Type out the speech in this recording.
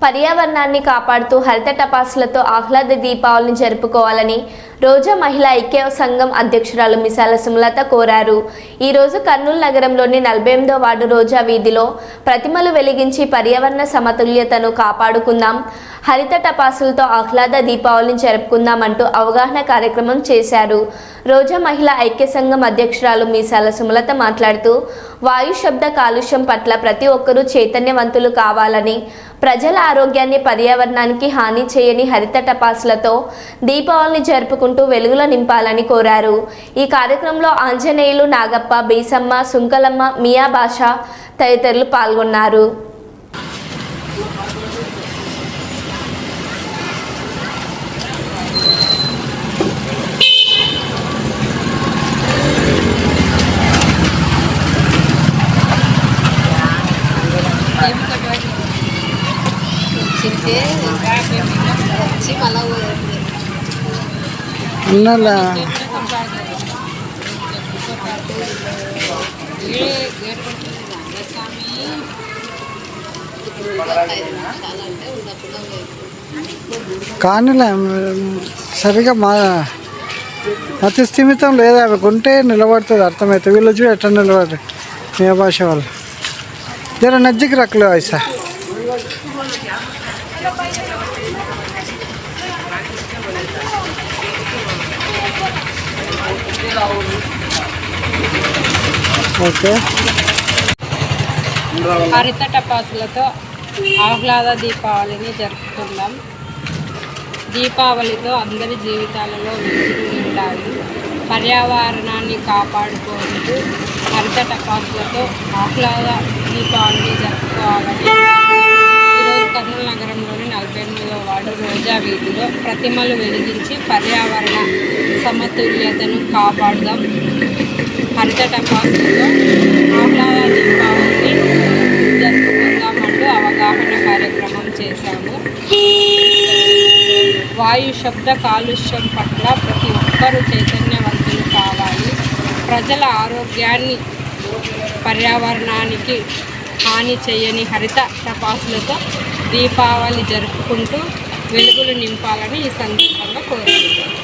పర్యావరణాన్ని కాపాడుతూ హరిత టపాసులతో ఆహ్లాద దీపావళిని జరుపుకోవాలని రోజా మహిళా ఐక్య సంఘం అధ్యక్షురాలు మిసాల సుమలత కోరారు. ఈరోజు కర్నూలు నగరంలోని 48వ వార్డు రోజా వీధిలో ప్రతిమలు వెలిగించి పర్యావరణ సమతుల్యతను కాపాడుకుందాం, హరిత టపాసులతో ఆహ్లాద దీపావళిని జరుపుకుందామంటూ అవగాహన కార్యక్రమం చేశారు. రోజా మహిళా ఐక్య సంఘం అధ్యక్షురాలు మిసాల సుమలత మాట్లాడుతూ వాయు శబ్ద కాలుష్యం పట్ల ప్రతి ఒక్కరూ చైతన్యవంతులు కావాలని, ప్రజల ఆరోగ్యాన్ని పర్యావరణానికి హాని చేయని హరిత టపాసులతో దీపావళిని జరుపుకుంటూ వెలుగుల నింపాలని కోరారు. ఈ కార్యక్రమంలో ఆంజనేయులు, నాగప్ప, బీసమ్మ, సుంకలమ్మ, మియా బాషా తదితరులు పాల్గొన్నారు. కానీ సరిగా మతి స్థిమితం లేదా, అవి కొంటే నిలబడుతుంది, అర్థమవుతుంది. వీళ్ళు చూడ ఎట్లా నిలబడి ఏ భాష వాళ్ళు జర నజ్జికి రక్కలే వయసా. ఓకే, హరిత టపాసులతో ఆహ్లాద దీపావళిని జరుపుకుందాం. దీపావళితో అందరి జీవితాలలో వెలుగులు నిండాలి. పర్యావరణాన్ని కాపాడుకుంటూ హరిత టపాసులతో ఆహ్లాద దీపావళిని జరుపుకోవాలని ఈరోజు కర్నూలు నగరంలోని 48వ వార్డు రోజా వీధిలో ప్రతిమలు వెలిగించి పర్యావరణ సమతుల్యతను కాపాడుదాం, హరిత టపాసులతో ఆహ్లాద దీపావళిని జరుపుకుందామంటూ అవగాహన కార్యక్రమం చేశాము. వాయు శబ్ద కాలుష్యం పట్ల ప్రతి ఒక్కరూ చైతన్యవంతులు కావాలి. ప్రజల ఆరోగ్యాన్ని పర్యావరణానికి హాని చేయని హరిత టపాసులతో దీపావళి జరుపుకుంటూ వెలుగులు నింపాలని ఈ సందర్భంగా కోరుతున్నాను.